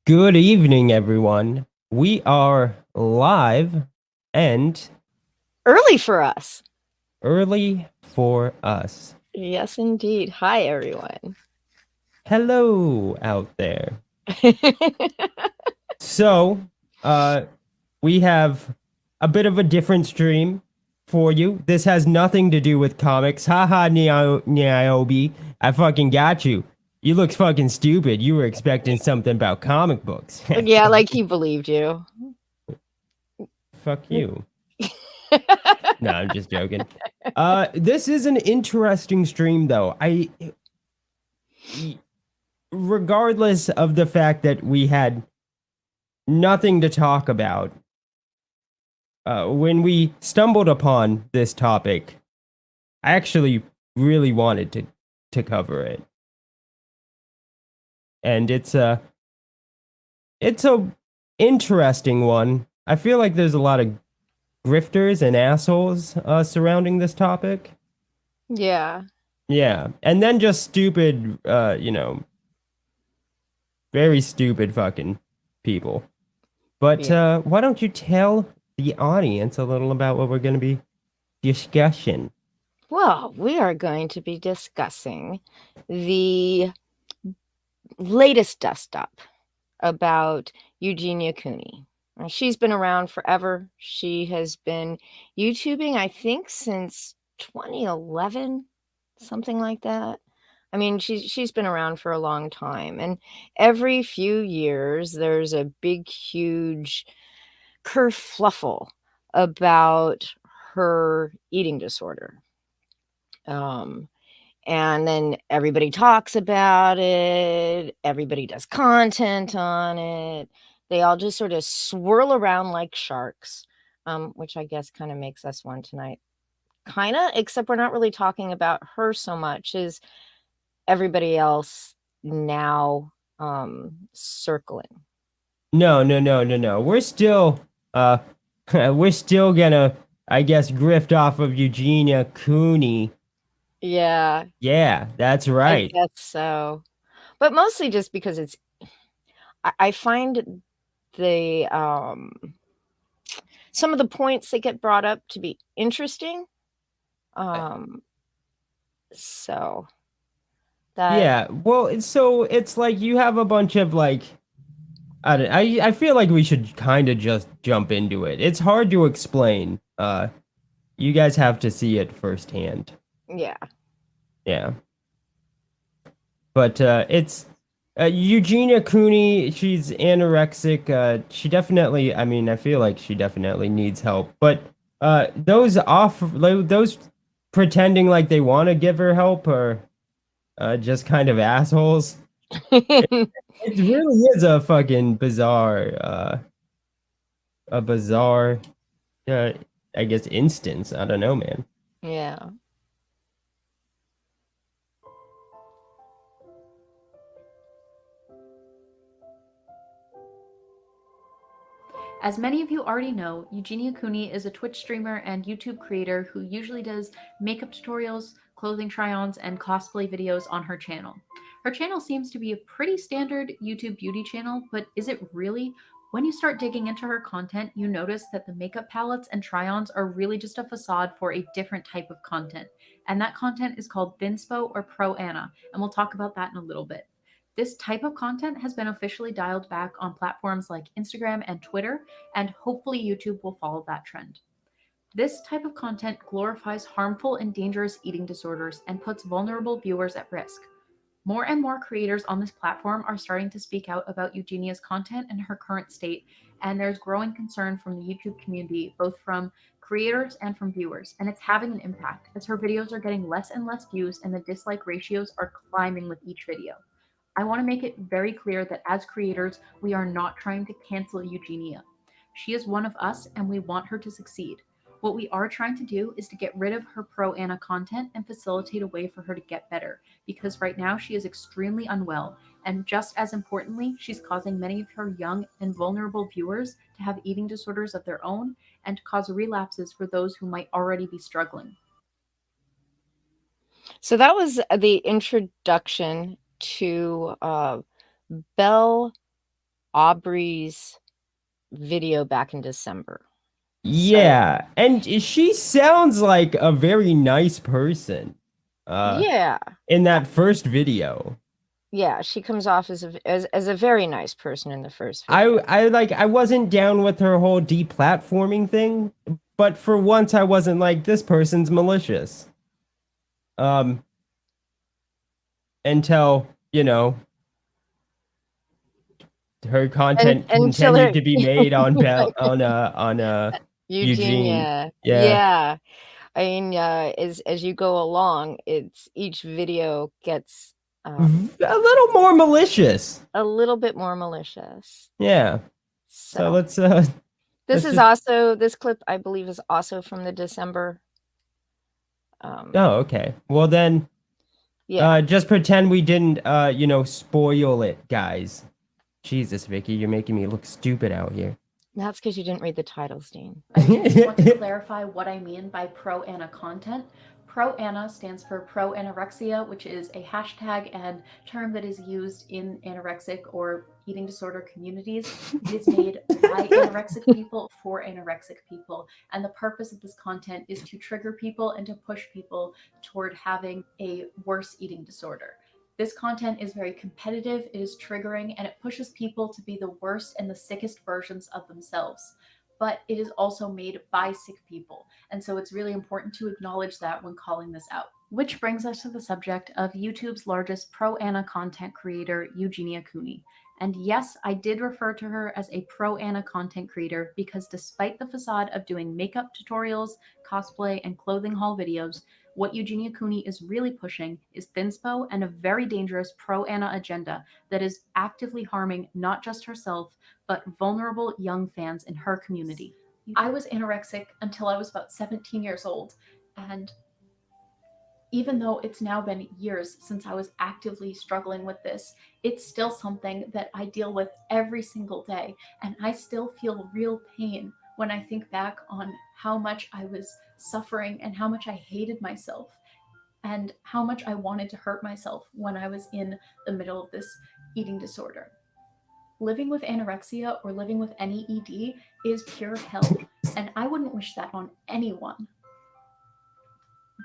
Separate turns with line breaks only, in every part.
Good evening, everyone. We are live and
Early for us.
early for us.
Yes, indeed. Hi, everyone.
Hello out there. So, uh, we have a bit of a different stream for you. This has nothing to do with comics. Haha, Niobe. I fucking got you. You look fucking stupid. You were expecting something about comic books.
Yeah, like he believed you.
Fuck you. No, I'm just joking. This is an interesting stream, though. Regardless of the fact that we had nothing to talk about, when we stumbled upon this topic, I actually really wanted to cover it, and it's a interesting one. I feel like there's a lot of grifters and assholes surrounding this topic.
Yeah.
Yeah, and then just stupid, very stupid fucking people. But
Yeah.
why don't you tell the audience a little about what we're going to be discussing?
Well, we are going to be discussing the latest dust up about Eugenia Cooney. She's been around forever. She has been YouTubing, I think, since 2011, something like that. I mean, she's been around for a long time, and every few years there's a big, huge kerfluffle about her eating disorder. Um, and then everybody talks about it, everybody does content on it. They all just sort of swirl around like sharks, which I guess kind of makes us one tonight. Kind of, except we're not really talking about her so much as everybody else now circling.
No, no, no, no, no. We're still uh we're still gonna I guess grift off of Eugenia Cooney.
Yeah,
Yeah, that's
I
right.
guess so. But mostly just because I find the some of the points that get brought up to be interesting.
Uh,
Um, so that
Yeah, well, it's like you have a bunch of like I feel like we should kind of just jump into it. It's hard to explain. You guys have to see it firsthand.
yeah.
Yeah. But it's Eugenia Cooney. She's anorexic. She definitely. I mean, I feel like she definitely needs help. But those pretending like they want to give her help are just kind of assholes. It really is a fucking bizarre, a bizarre, uh, I guess, instance. I don't know, man.
Yeah.
As many of you already know, Eugenia Cooney is a Twitch streamer and YouTube creator who usually does makeup tutorials, clothing try-ons, and cosplay videos on her channel. Her channel seems to be a pretty standard YouTube beauty channel, but is it really? When you start digging into her content, you notice that the makeup palettes and try-ons are really just a facade for a different type of content. And that content is called Thinspo or Pro Anna, and we'll talk about that in a little bit. This type of content has been officially dialed back on platforms like Instagram and Twitter, and hopefully YouTube will follow that trend. This type of content glorifies harmful and dangerous eating disorders and puts vulnerable viewers at risk. More and more creators on this platform are starting to speak out about Eugenia's content and her current state, and there's growing concern from the YouTube community, both from creators and from viewers, and it's having an impact as her videos are getting less and less views and the dislike ratios are climbing with each video. I want to make it very clear that as creators, we are not trying to cancel Eugenia. She is one of us and we want her to succeed. What we are trying to do is to get rid of her pro Anna content and facilitate a way for her to get better, because right now she is extremely unwell, and just as importantly, she's causing many of her young and vulnerable viewers to have eating disorders of their own and to cause relapses for those who might already be struggling.
So that was the introduction to Belle Aubrey's video back in December.
Yeah, and she sounds like a very nice person.
Yeah.
In that first video.
Yeah, she comes off as a very nice person in the first video.
I wasn't down with her whole deplatforming thing, but for once I wasn't like, this person's malicious. Until, you know, her content continued to be made on Belle on Eugene.
Yeah. I mean, as you go along, each video gets
a little more malicious.
A little bit more malicious.
Yeah. So let's
this clip, I believe, is also from the December.
Oh, okay. Well then, yeah. Just pretend we didn't, spoil it, guys. Jesus, Vicky, you're making me look stupid out here.
That's because you didn't read the titles, Dean.
I just want to clarify what I mean by pro-Ana content. Pro-Ana stands for pro-anorexia, which is a hashtag and term that is used in anorexic or eating disorder communities. It is made by anorexic people for anorexic people. And the purpose of this content is to trigger people and to push people toward having a worse eating disorder. This content is very competitive, it is triggering, and it pushes people to be the worst and the sickest versions of themselves. But it is also made by sick people. And so it's really important to acknowledge that when calling this out. Which brings us to the subject of YouTube's largest pro-Ana content creator, Eugenia Cooney. And yes, I did refer to her as a pro-Ana content creator because despite the facade of doing makeup tutorials, cosplay, and clothing haul videos, what Eugenia Cooney is really pushing is thinspo and a very dangerous pro-Ana agenda that is actively harming not just herself, but vulnerable young fans in her community. I was anorexic until I was about 17 years old, and even though it's now been years since I was actively struggling with this, it's still something that I deal with every single day, and I still feel real pain when I think back on how much I was suffering and how much I hated myself and how much I wanted to hurt myself when I was in the middle of this eating disorder. Living with anorexia or living with any ED is pure hell, and I wouldn't wish that on anyone.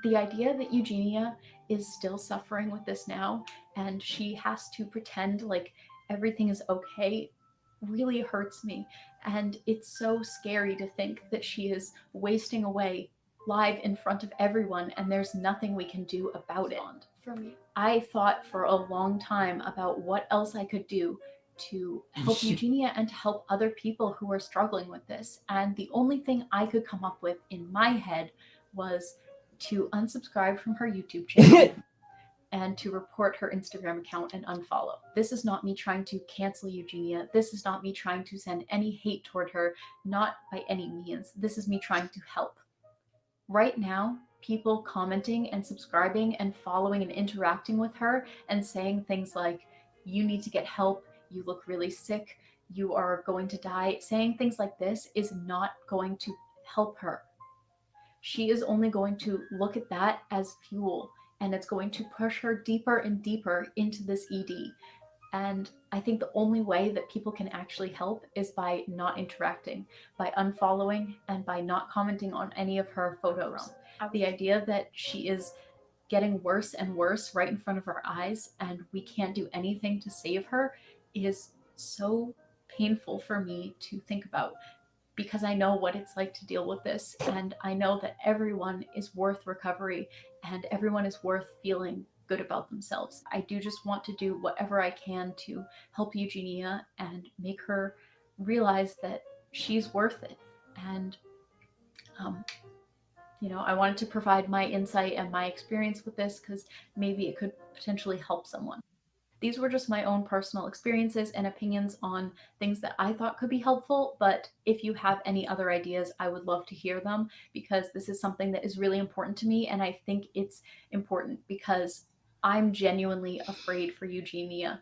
The idea that Eugenia is still suffering with this now and she has to pretend like everything is okay really hurts me. And it's so scary to think that she is wasting away live in front of everyone and there's nothing we can do about it. For me, I thought for a long time about what else I could do to help Eugenia and to help other people who are struggling with this. And the only thing I could come up with in my head was to unsubscribe from her YouTube channel and to report her Instagram account and unfollow. This is not me trying to cancel Eugenia. This is not me trying to send any hate toward her, not by any means. This is me trying to help. Right now, people commenting and subscribing and following and interacting with her and saying things like, you need to get help, you look really sick, you are going to die, saying things like this is not going to help her. She is only going to look at that as fuel, and it's going to push her deeper and deeper into this ED. And I think the only way that people can actually help is by not interacting, by unfollowing, and by not commenting on any of her photos. The idea that she is getting worse and worse right in front of our eyes and we can't do anything to save her is so painful for me to think about, because I know what it's like to deal with this, and I know that everyone is worth recovery and everyone is worth feeling good about themselves. I do just want to do whatever I can to help Eugenia and make her realize that she's worth it. And I wanted to provide my insight and my experience with this because maybe it could potentially help someone. These were just my own personal experiences and opinions on things that I thought could be helpful, but if you have any other ideas, I would love to hear them, because this is something that is really important to me, and I think it's important because I'm genuinely afraid for Eugenia.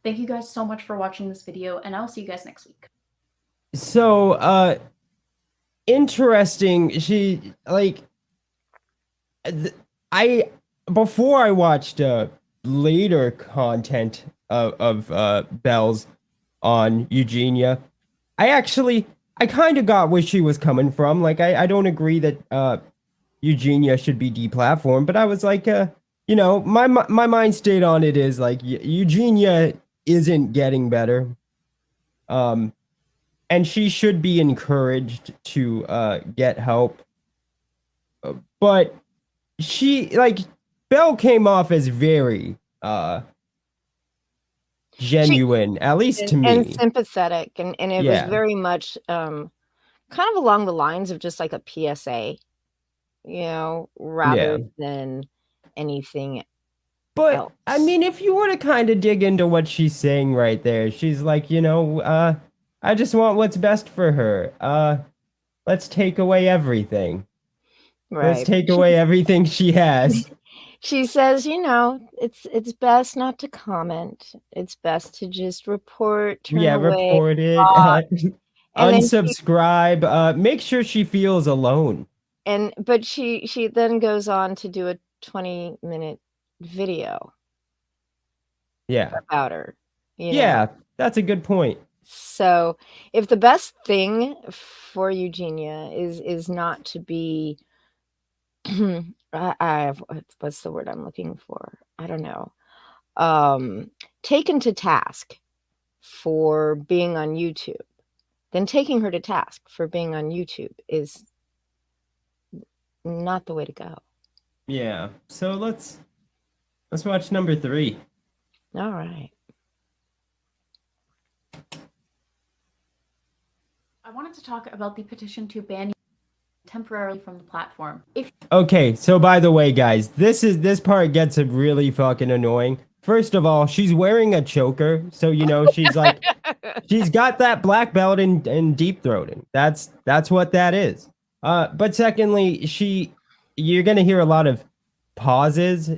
Thank you guys so much for watching this video, and I'll see you guys next week.
So, interesting. She, before I watched, later content of Belle's on Eugenia. I kind of got where she was coming from. Like, I don't agree that Eugenia should be deplatformed, but I was like, my mind state on it is like Eugenia isn't getting better, and she should be encouraged to get help. But Belle came off as very genuine, at least to
and
me.
sympathetic, and it was very much kind of along the lines of just like a PSA, rather than anything
But
else.
I mean, if you were to kind of dig into what she's saying right there, she's like, I just want what's best for her. Let's take away everything. Let's take away everything she has.
She says, it's best not to comment. It's best to just report, turn away,
report it, unsubscribe, make sure she feels alone.
But she then goes on to do a 20-minute video. About her.
Yeah, that's a good point.
So if the best thing for Eugenia is not to be what's the word I'm looking for? I don't know. Taken to task for being on YouTube, then taking her to task for being on YouTube is not the way to go.
Yeah. So let's watch number 3.
All right.
I wanted to talk about the petition to ban temporarily from the platform.
Okay, so by the way, guys, this part gets really fucking annoying. First of all, she's wearing a choker, so she's like, she's got that black belt in deep throating. That's what that is. But secondly, you're gonna hear a lot of pauses,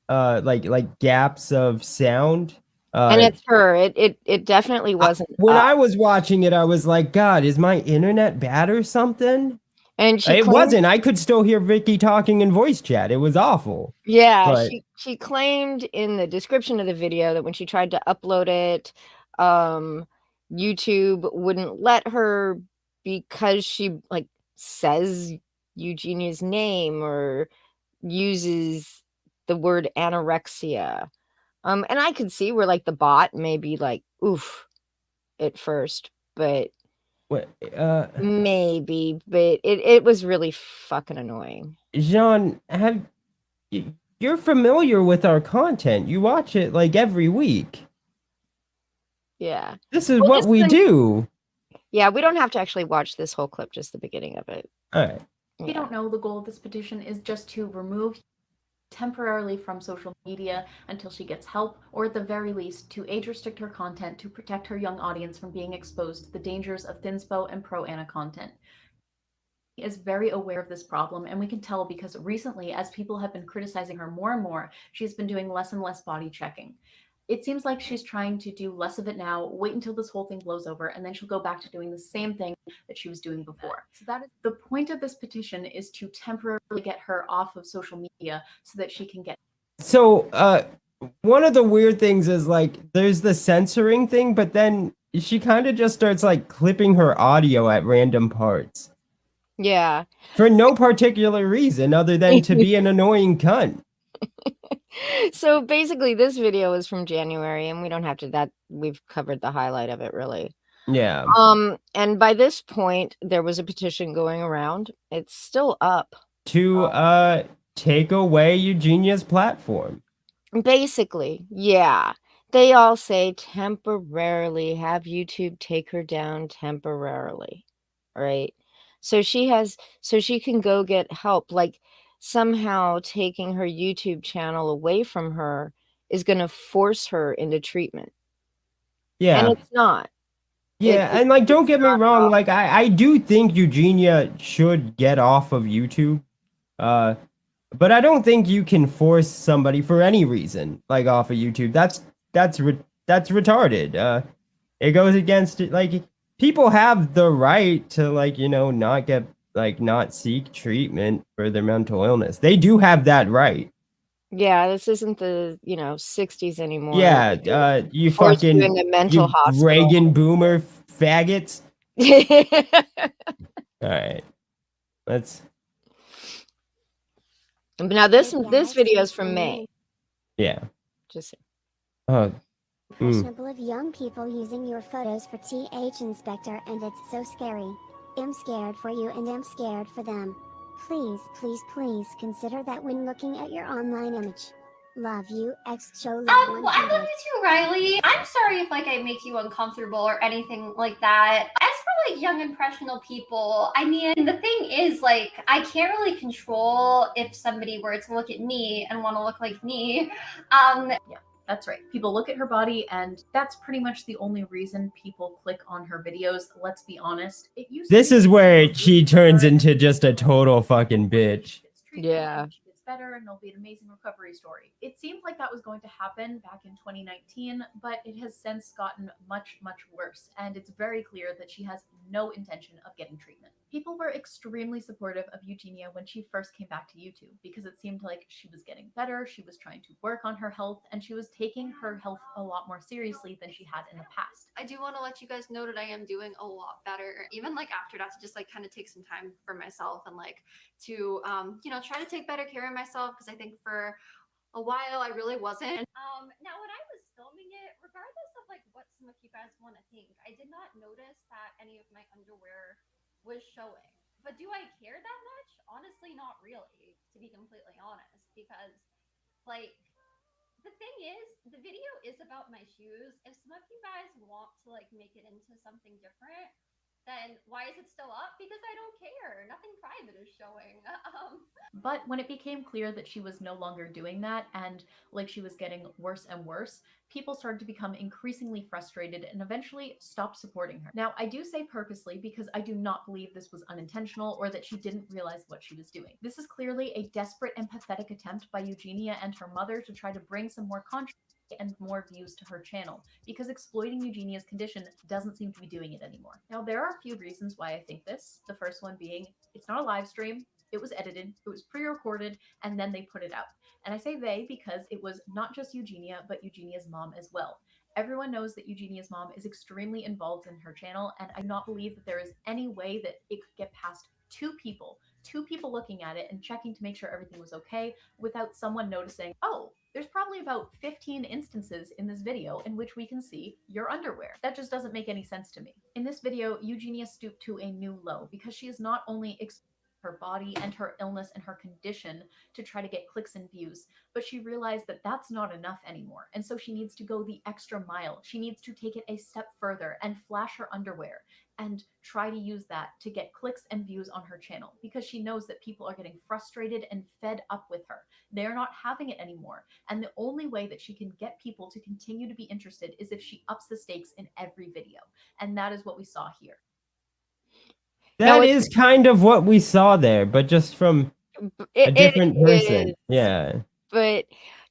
like gaps of sound.
And it's her. It definitely wasn't.
When I was watching it, I was like, God, is my internet bad or something?
And
it wasn't. I could still hear Vicky talking in voice chat. It was awful.
Yeah, but she claimed in the description of the video that when she tried to upload it, YouTube wouldn't let her because she says Eugenia's name or uses the word anorexia. And I could see where the bot may be oof at first, but maybe, but it was really fucking annoying.
Jean, you're familiar with our content. You watch it every week.
Yeah.
This is what we do.
Yeah, we don't have to actually watch this whole clip, just the beginning of it.
All right.
If you don't know, the goal of this petition is just to remove temporarily from social media until she gets help, or at the very least to age restrict her content to protect her young audience from being exposed to the dangers of thinspo and pro-Ana content. She is very aware of this problem, and we can tell because recently, as people have been criticizing her more and more, she's been doing less and less body checking. It seems like she's trying to do less of it now, wait until this whole thing blows over, and then she'll go back to doing the same thing that she was doing before. So that is the point of this petition, is to temporarily get her off of social media so that she can get.
So, one of the weird things is there's the censoring thing, but then she kind of just starts clipping her audio at random parts.
Yeah.
For no particular reason other than to be an annoying cunt.
So basically this video is from January, and we don't have to we've covered the highlight of it really.
Yeah.
And by this point there was a petition going around. It's still up
to take away Eugenia's platform.
Basically, yeah. They all say temporarily, have YouTube take her down temporarily. Right? So she can go get help. Somehow taking her YouTube channel away from her is going to force her into treatment.
Yeah.
And it's not.
Yeah, and don't get me wrong, I do think Eugenia should get off of YouTube. But I don't think you can force somebody for any reason off of YouTube. That's retarded. It goes against it. People have the right to not get not seek treatment for their mental illness. They do have that right.
Yeah, this isn't the 60s anymore.
Yeah, you
Force you
fucking
into mental hospital.
Reagan boomer faggots. All right, let's.
Now this video is from May.
Yeah.
Just
Oh.
Questionable of young people using your photos for TH Inspector, and it's so scary. I'm scared for you and I'm scared for them. Please, please, please consider that when looking at your online image. Love you, X Cho
Well, I love you too, Riley. I'm sorry if I make you uncomfortable or anything like that. As for young impressionable people, I mean, the thing is I can't really control if somebody were to look at me and want to look like me.
Yeah, that's right. People look at her body, and that's pretty much the only reason people click on her videos. Let's be honest.
This is where she turns into just a total fucking bitch.
Yeah.
She gets better, and there'll be an amazing recovery story. It seemed like that was going to happen back in 2019, but it has since gotten much, much worse, and it's very clear that she has no intention of getting treatment. People were extremely supportive of Eugenia when she first came back to YouTube because it seemed like she was getting better, she was trying to work on her health, and she was taking her health a lot more seriously than she had in the past.
I do want to let you guys know that I am doing a lot better. Even after that, to just kind of take some time for myself and to try to take better care of myself, because I think for a while I really wasn't. Now when I was filming it, regardless of what some of you guys want to think, I did not notice that any of my underwear was showing. But do I care that much? Honestly, not really, to be completely honest, because the thing is, the video is about my shoes. If some of you guys want to make it into something different, then why is it still up? Because I don't care. Nothing private is showing.
But when it became clear that she was no longer doing that, and she was getting worse and worse, people started to become increasingly frustrated and eventually stopped supporting her. Now, I do say purposely because I do not believe this was unintentional or that she didn't realize what she was doing. This is clearly a desperate and pathetic attempt by Eugenia and her mother to try to bring some more controversy and more views to her channel, because exploiting Eugenia's condition doesn't seem to be doing it anymore. Now, there are a few reasons why I think this. The first one being, it's not a live stream. It was edited, it was pre-recorded, and then they put it out. And I say they because it was not just Eugenia, but Eugenia's mom as well. Everyone knows that Eugenia's mom is extremely involved in her channel, and I do not believe that there is any way that it could get past two people looking at it and checking to make sure everything was okay without someone noticing, oh, there's probably about 15 instances in this video in which we can see your underwear. That just doesn't make any sense to me. In this video, Eugenia stooped to a new low because she is not only her body and her illness and her condition to try to get clicks and views, but she realized that that's not enough anymore, and so she needs to go the extra mile. She needs to take it a step further and flash her underwear and try to use that to get clicks and views on her channel, because she knows that people are getting frustrated and fed up with her. They're not having it anymore, and the only way that she can get people to continue to be interested is if she ups the stakes in every video, and that is what we saw here.
That is kind of what we saw there, but just from a different person. Yeah.
But,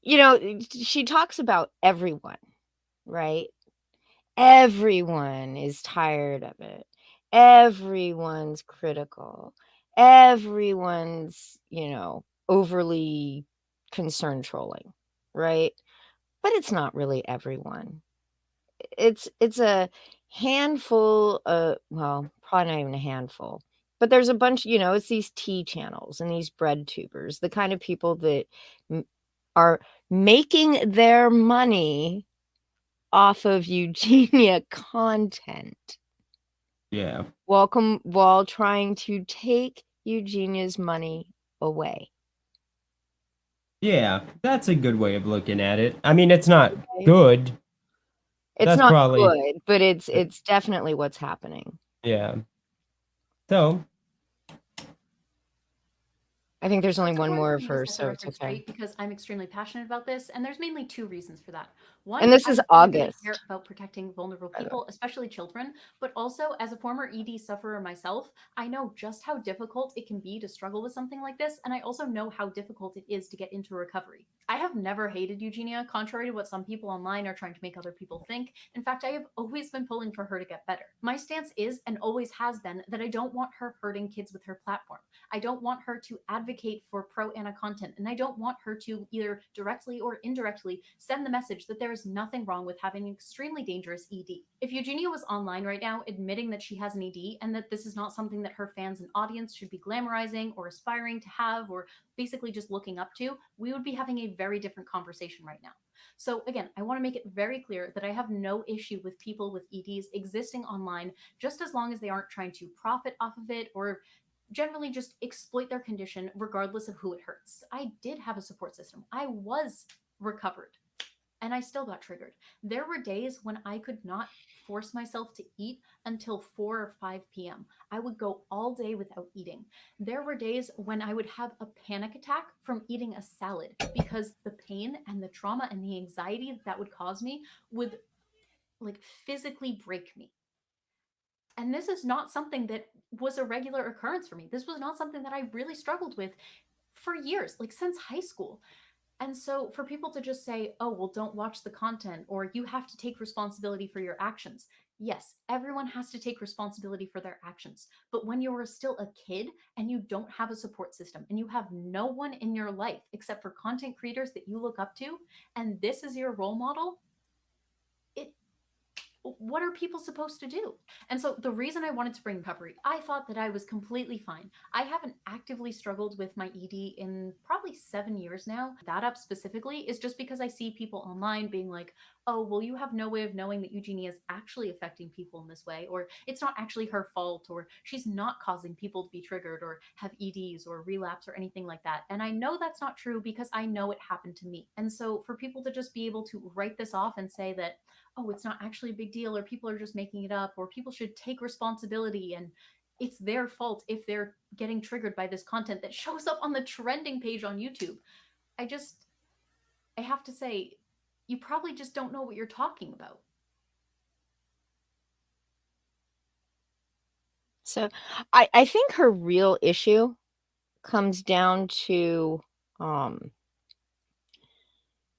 she talks about everyone, right? Everyone is tired of it. Everyone's critical. Everyone's, overly concern trolling, right? But it's not really everyone. It's a handful of, well, probably not even a handful, but there's a bunch, it's these tea channels and these bread tubers, the kind of people that are making their money off of Eugenia content.
Yeah.
While trying to take Eugenia's money away.
Yeah, that's a good way of looking at it. I mean, it's not good.
It's not good, but it's definitely what's happening.
Yeah. So
I think there's only one more of her, so it's okay.
Because I'm extremely passionate about this, and there's mainly two reasons for that. One,
And this
I
is
really, really
August.
care about protecting vulnerable people, especially children. But also, as a former ED sufferer myself, I know just how difficult it can be to struggle with something like this, and I also know how difficult it is to get into recovery. I have never hated Eugenia, contrary to what some people online are trying to make other people think. In fact, I have always been pulling for her to get better. My stance is, and always has been, that I don't want her hurting kids with her platform. I don't want her to advocate for pro-Anna content, and I don't want her to either directly or indirectly send the message that there is nothing wrong with having an extremely dangerous ED. If Eugenia was online right now admitting that she has an ED and that this is not something that her fans and audience should be glamorizing or aspiring to have or basically just looking up to, we would be having a very different conversation right now. So again, I want to make it very clear that I have no issue with people with EDs existing online, just as long as they aren't trying to profit off of it or generally just exploit their condition regardless of who it hurts. I did have a support system. I was recovered and I still got triggered. There were days when I could not force myself to eat until 4 or 5 p.m. I would go all day without eating. There were days when I would have a panic attack from eating a salad because the pain and the trauma and the anxiety that would cause me would like physically break me. And this is not something that was a regular occurrence for me. This was not something that I really struggled with for years, like since high school. And so for people to just say, oh, well, don't watch the content or you have to take responsibility for your actions. Yes, everyone has to take responsibility for their actions. But when you're still a kid and you don't have a support system and you have no one in your life except for content creators that you look up to, and this is your role model, what are people supposed to do? And so the reason I wanted to bring recovery, I thought that I was completely fine. I haven't actively struggled with my ED in probably 7 years now. That up specifically is just because I see people online being like, oh, well, you have no way of knowing that Eugenia is actually affecting people in this way, or it's not actually her fault, or she's not causing people to be triggered or have EDs or relapse or anything like that. And I know that's not true because I know it happened to me. And so for people to just be able to write this off and say that, oh, it's not actually a big deal, or people are just making it up, or people should take responsibility and it's their fault if they're getting triggered by this content that shows up on the trending page on YouTube. I have to say, you probably just don't know what you're talking about.
So I think her real issue comes down to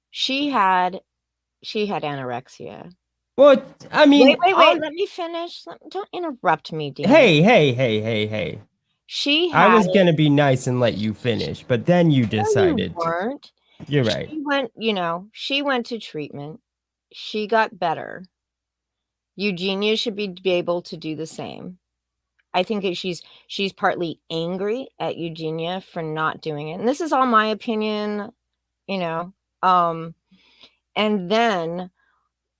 she had anorexia.
Well, I mean,
Wait, let me finish. Don't interrupt me, Dean.
hey.
She
I
had
was gonna be nice and let you finish, but then you
No, you
decided.
weren't.
You're right.
She went to treatment. She got better. Eugenia should be able to do the same. I think that she's partly angry at Eugenia for not doing it. And this is all my opinion, you know. And then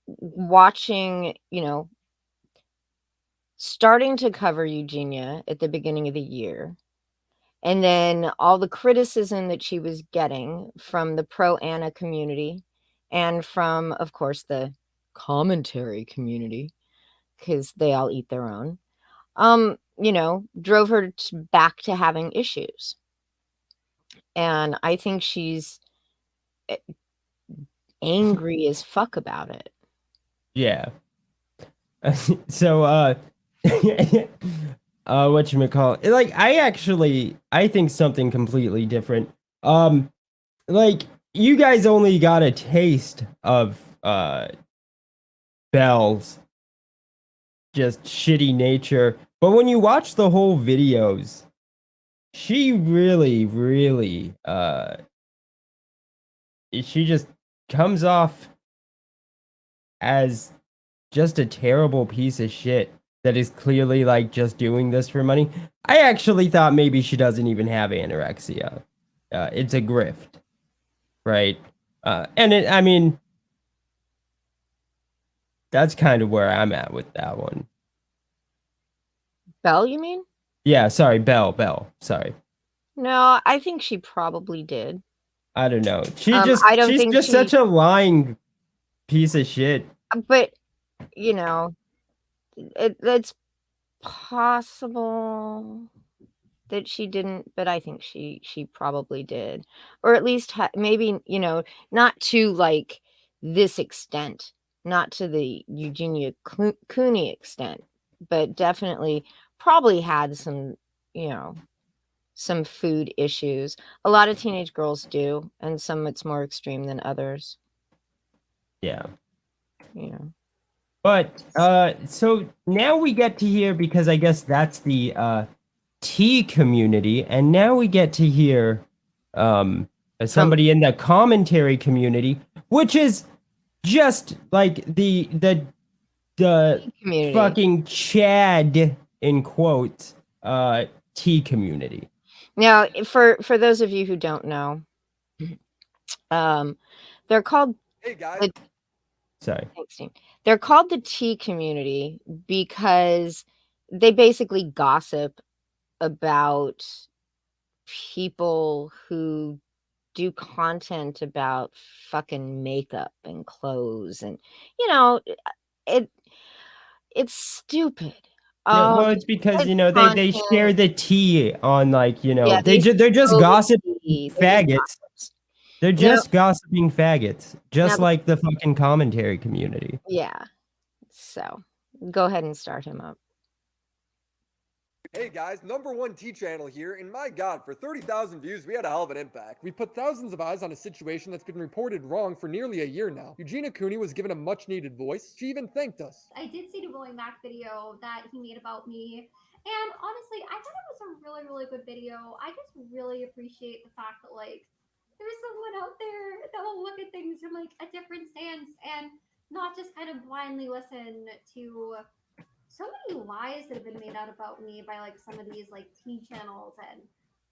watching, starting to cover Eugenia at the beginning of the year. And then all the criticism that she was getting from the pro-Anna community and from, of course, the commentary community, because they all eat their own, drove her back to having issues. And I think she's angry as fuck about it.
Yeah. So, whatchamacallit? Like, I think something completely different. Like, you guys only got a taste of, Belle's just shitty nature. But when you watch the whole videos, she really, she just comes off as just a terrible piece of shit that is clearly like just doing this for money. I actually thought maybe she doesn't even have anorexia. It's a grift, right? I mean, that's kind of where I'm at with that one.
Belle, you mean?
Yeah, sorry, Belle, sorry.
No, I think she probably did.
I don't know.
She's
just such a lying piece of shit.
But, it's possible that she didn't, but I think she probably did. Or at least maybe, not to like this extent, not to the Eugenia Cooney extent, but definitely probably had some, you know, some food issues. A lot of teenage girls do, and some it's more extreme than others.
Yeah.
You know.
But so now we get to hear, because I guess that's the tea community, and now we get to hear somebody in the commentary community, which is just like the
community.
fucking Chad in quotes tea community.
Now, for those of you who don't know, they're called
Hey guys.
Sorry.
Thanks, Steve. They're called the tea community because they basically gossip about people who do content about fucking makeup and clothes, and you know, it's stupid.
No, well, it's because they share the tea on, like,
Yeah,
they're just gossiping
they're
faggots. They're just gossiping faggots, just
Now-
like the fucking commentary community.
Yeah. So go ahead and start him up.
Hey guys, #1 tea channel here, and my god, for 30,000 views, we had a hell of an impact. We put thousands of eyes on a situation that's been reported wrong for nearly a year now. Eugenia Cooney was given a much needed voice. She even thanked us.
I did see the Going Back video that he made about me, and honestly, I thought it was a really, really good video. I just really appreciate the fact that, like, there's someone out there that will look at things from, like, a different stance and not just kind of blindly listen to so many lies that have been made out about me by, like, some of these, like, tea channels, and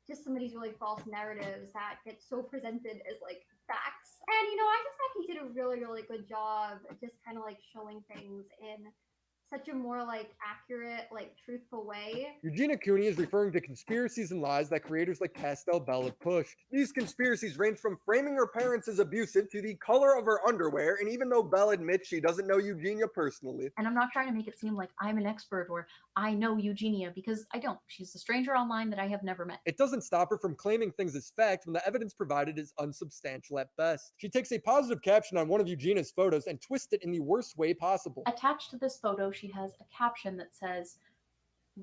just some of these really false narratives that get so presented as, like, facts. And, I just thought he did a really, really good job just kind of, like, showing things in such a more, like, accurate, like, truthful way.
Eugenia Cooney is referring to conspiracies and lies that creators like Pastel Belle have pushed. These conspiracies range from framing her parents as abusive to the color of her underwear, and even though Belle admits she doesn't know Eugenia personally.
And I'm not trying to make it seem like I'm an expert or I know Eugenia, because I don't. She's a stranger online that I have never met.
It doesn't stop her from claiming things as fact when the evidence provided is unsubstantial at best. She takes a positive caption on one of Eugenia's photos and twists it in the worst way possible.
Attached to this photo, she has a caption that says,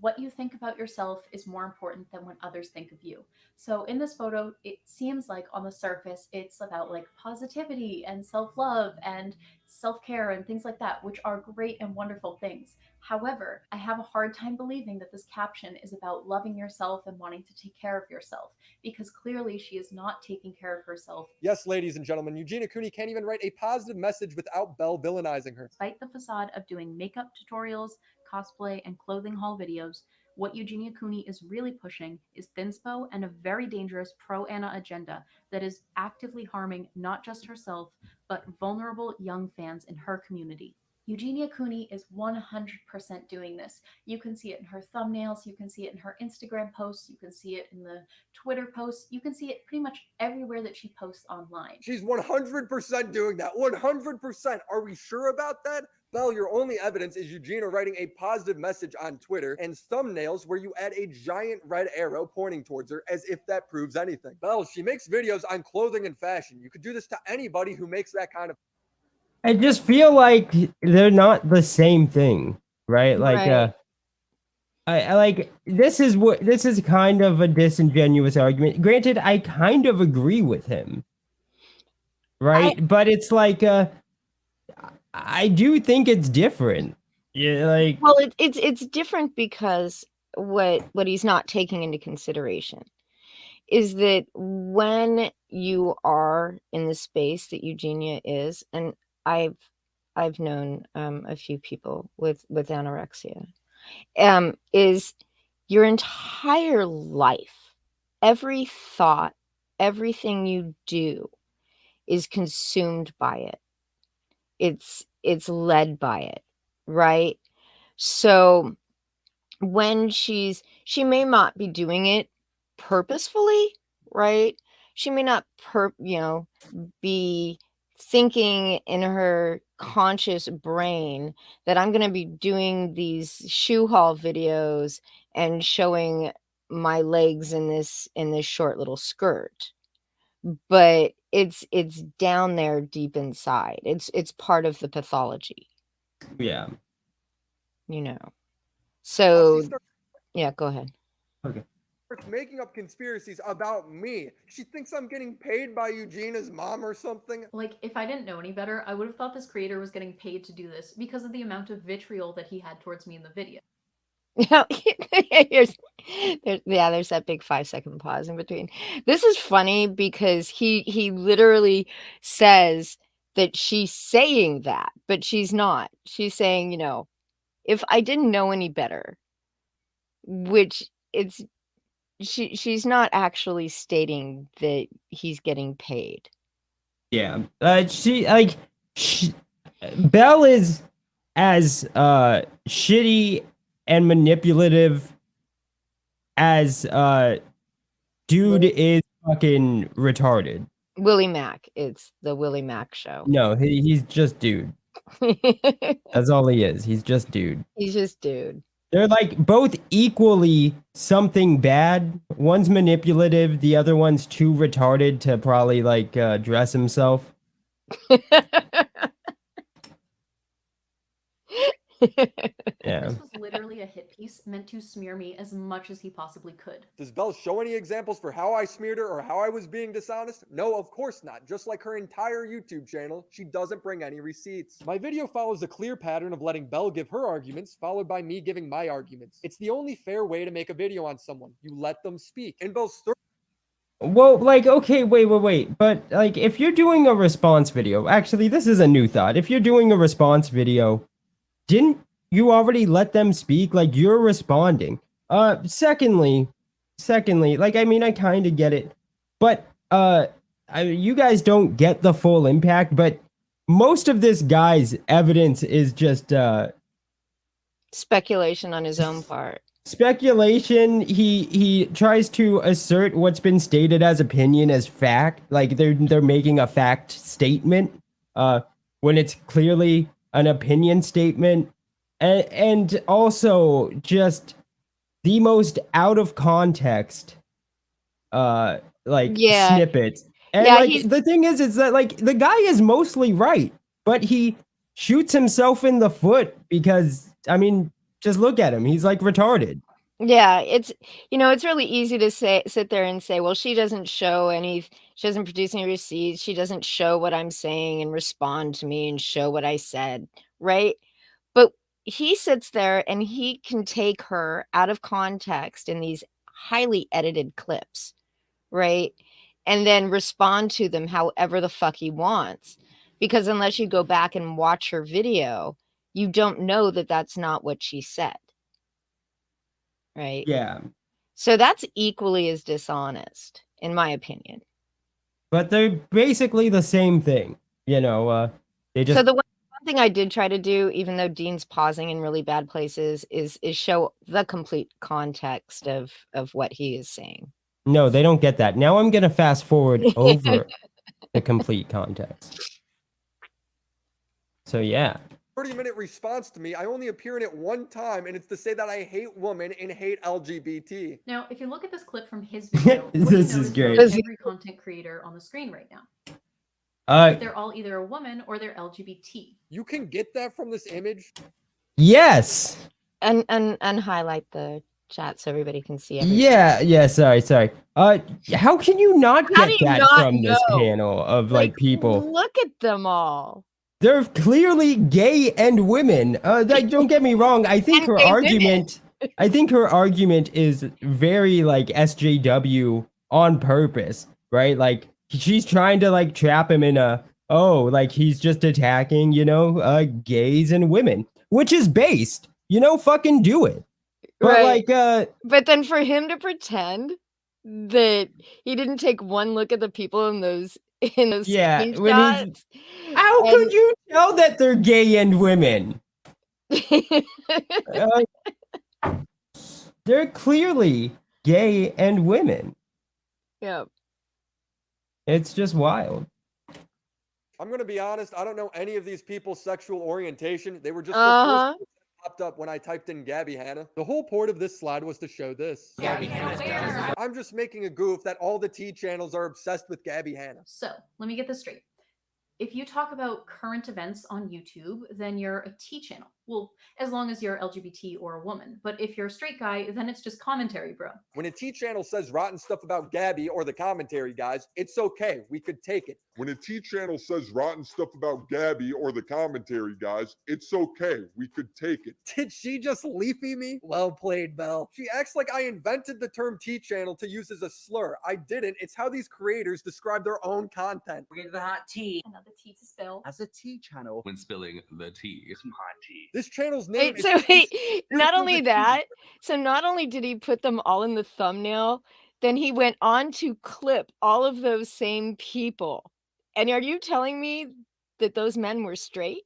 "What you think about yourself is more important than what others think of you." So in this photo, it seems like on the surface, it's about like positivity and self-love and self-care and things like that, which are great and wonderful things. However, I have a hard time believing that this caption is about loving yourself and wanting to take care of yourself, because clearly she is not taking care of herself.
Yes, ladies and gentlemen, Eugenia Cooney can't even write a positive message without Belle villainizing her.
Despite the facade of doing makeup tutorials, cosplay, and clothing haul videos, what Eugenia Cooney is really pushing is thinspo and a very dangerous pro-Anna agenda that is actively harming not just herself, but vulnerable young fans in her community. Eugenia Cooney is 100% doing this. You can see it in her thumbnails, you can see it in her Instagram posts, you can see it in the Twitter posts, you can see it pretty much everywhere that she posts online.
She's 100% doing that. 100%. Are we sure about that? Belle, your only evidence is Eugenia writing a positive message on Twitter and thumbnails where you add a giant red arrow pointing towards her, as if that proves anything. Belle, she makes videos on clothing and fashion. You could do this to anybody who makes that kind of...
I just feel like they're not the same thing, right? Like,
Right.
I like, this is kind of a disingenuous argument. Granted, I kind of agree with him, right? But it's like, I do think it's different. Yeah, like,
Well, it's different because what he's not taking into consideration is that when you are in the space that Eugenia is, and I've known a few people with anorexia, is your entire life, every thought, everything you do is consumed by it. It's led by it, right? So when she may not be doing it purposefully, right? She may not be thinking in her conscious brain that I'm going to be doing these shoe haul videos and showing my legs in this short little skirt. But it's down there deep inside. It's part of the pathology,
Yeah.
you know.
She
So
starts
yeah, go ahead.
making up conspiracies about me. She thinks I'm getting paid by Eugenia's mom or something.
Like, if I didn't know any better, I would have thought this creator was getting paid to do this because of the amount of vitriol that he had towards me in the video.
There's that big 5-second pause in between. This is funny because he literally says that she's saying that, but she's not. She's saying, you know, if I didn't know any better, which she's not actually stating that he's getting paid.
Yeah. Belle is as shitty and manipulative as dude is fucking retarded.
Willie Mack. It's the Willie Mack show.
No, he's just dude. That's all he is. He's just dude.
He's just dude.
They're like both equally something bad. One's manipulative, the other one's too retarded to probably like dress himself. Yeah.
This was literally a hit piece meant to smear me as much as he possibly could.
Does Belle show any examples for how I smeared her or how I was being dishonest? No, of course not. Just like her entire YouTube channel, she doesn't bring any receipts. My video follows a clear pattern of letting Belle give her arguments, followed by me giving my arguments. It's the only fair way to make a video on someone. You let them speak. In Belle's third
Well, like, okay, wait. But, like, if you're doing a response video, actually, this is a new thought. If you're doing a response video, didn't you already let them speak? Like, you're responding. Secondly, like, I mean, I kind of get it. But, you guys don't get the full impact, but most of this guy's evidence is just,
speculation on his own part.
Speculation. He tries to assert what's been stated as opinion as fact, like they're making a fact statement when it's clearly an opinion statement, and also just the most out of context snippets. And
Yeah,
like the thing is that like the guy is mostly right, but he shoots himself in the foot because, I mean, just look at him. He's like retarded.
Yeah, it's really easy to sit there and say, well, she doesn't produce any receipts. She doesn't show what I'm saying and respond to me and show what I said, right? But he sits there and he can take her out of context in these highly edited clips, right? And then respond to them however the fuck he wants. Because unless you go back and watch her video, you don't know that that's not what she said. Right?
Yeah.
So that's equally as dishonest, in my opinion.
But they're basically the same thing. You know, they just...
So the one thing I did try to do, even though Dean's pausing in really bad places, is show the complete context of what he is saying.
No, they don't get that. Now I'm going to fast forward over the complete context. So, yeah.
30-minute response to me, I only appear in it one time, and it's to say that I hate women and hate LGBT.
Now, if you look at this clip from his video,
This is great.
Every content creator on the screen right now. They're all either a woman or they're LGBT.
You can get that from this image?
Yes.
And highlight the chat so everybody can see everything.
Yeah, sorry. How can you not
How
get
do you
that
not
from this
know?
panel of like people?
Look at them all.
They're clearly gay and women. Like, don't get me wrong. I think her argument is very like SJW on purpose, right? Like she's trying to like trap him in like he's just attacking, gays and women, which is based, fucking do it. But
right. But then for him to pretend that he didn't take one look at the people in those screenshots.
How could you tell that they're gay and women? They're clearly gay and women.
Yep.
It's just wild.
I'm going to be honest. I don't know any of these people's sexual orientation. They were just popped up when I typed in Gabby Hanna. The whole point of this slide was to show this.
Gabby Hanna's down.
I'm just making a goof that all the T channels are obsessed with Gabby Hanna.
So let me get this straight. If you talk about current events on YouTube, then you're a T channel. Well, as long as you're LGBT or a woman. But if you're a straight guy, then it's just commentary, bro.
When a T channel says rotten stuff about Gabby or the commentary guys, it's okay. We could take it.
When a T channel says rotten stuff about Gabby or the commentary guys, it's okay. We could take it.
Did she just leafy me? Well played, Belle. She acts like I invented the term T channel to use as a slur. I didn't. It's how these creators describe their own content.
We're the hot tea.
Another tea to spill.
As a tea channel.
When spilling the tea.
Some hot tea.
This channel's name
Wait,
is...
so not only that, so not only did he put them all in the thumbnail, then he went on to clip all of those same people. And are you telling me that those men were straight?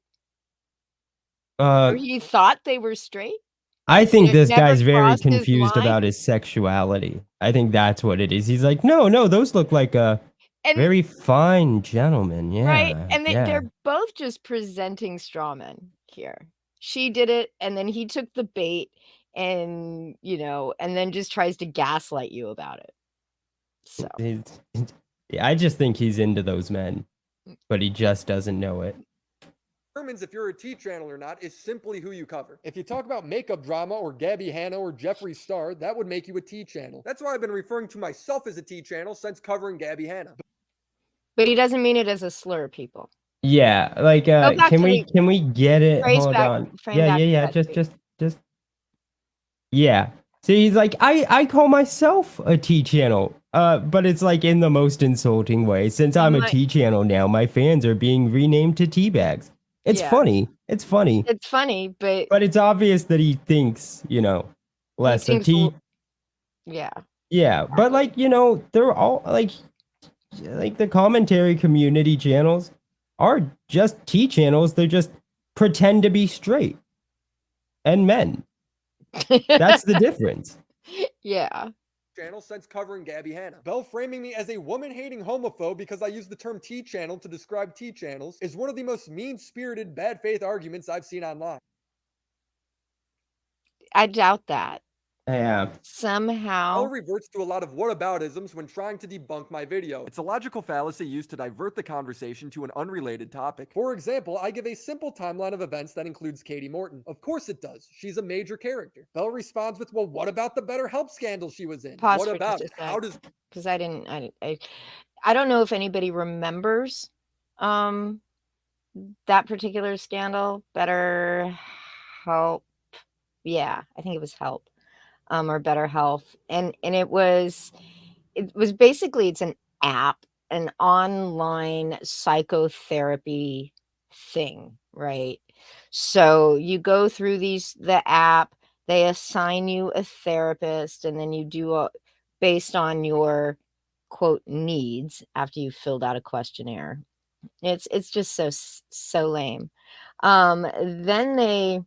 Or he thought they were straight?
I think
It
this
never
guy's very
crossed his
confused
mind?
about his sexuality. I think that's what it is. He's like, no, those look like a
And
very fine gentleman. Yeah.
right, and
yeah.
they're both just presenting straw men here. She did it, and then he took the bait, and and then just tries to gaslight you about it. So
Yeah, I just think he's into those men, but he just doesn't know it.
determines if you're a T channel or not is simply who you cover. If you talk about makeup drama or Gabby Hanna or Jeffree Star, that would make you a T channel. That's why I've been referring to myself as a T channel since covering Gabby Hanna.
but he doesn't mean it as a slur, people.
Yeah, like
Go back
can
to
we get it?
Phrase
Hold
back-
on.
frame
Yeah,
back to
yeah,
that
just
tweet.
yeah. See, he's like, I call myself a T channel. But it's like in the most insulting way. Since I'm a T channel now, my fans are being renamed to tea bags. It's
Yeah.
funny. It's funny.
It's funny, but
But it's obvious that he thinks, less of
thinks
T.
yeah.
Yeah, but like, they're all like the commentary community channels are just T channels. They just pretend to be straight and men. That's the difference.
Yeah.
Channel since covering Gabby Hanna. Belle framing me as a woman-hating homophobe because I use the term T channel to describe T channels is one of the most mean-spirited, bad faith arguments I've seen online.
I doubt that.
Yeah.
Belle
Somehow.
reverts to a lot of whataboutisms when trying to debunk my video. It's a logical fallacy used to divert the conversation to an unrelated topic. For example, I give a simple timeline of events that includes Katie Morton. Of course it does. She's a major character. Belle responds with, well, what about the BetterHelp scandal she was in?
Pause
What
for
about
just
it?
a
How
sec.
does...
Because I don't know if anybody remembers that particular scandal. Better Help. Yeah, I think it was Help. Or Better Health. And it was basically, it's an app, an online psychotherapy thing, right? So you go through the app, they assign you a therapist, and then you do based on your quote needs after you've filled out a questionnaire. It's just so lame. Then they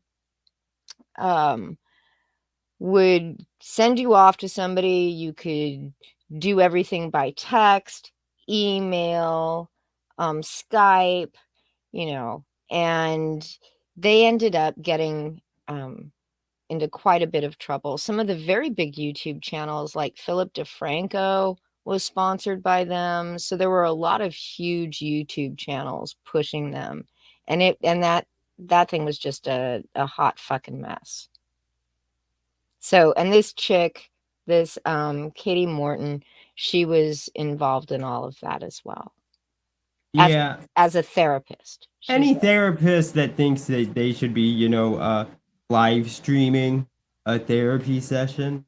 would send you off to somebody. You could do everything by text, email, Skype, and they ended up getting into quite a bit of trouble. Some of the very big YouTube channels like Philip DeFranco was sponsored by them. So there were a lot of huge YouTube channels pushing them. And that thing was just a hot fucking mess. So, and this chick, this Katie Morton, she was involved in all of that as well.
Yeah.
As a therapist.
Any therapist that thinks that they should be, live streaming a therapy session,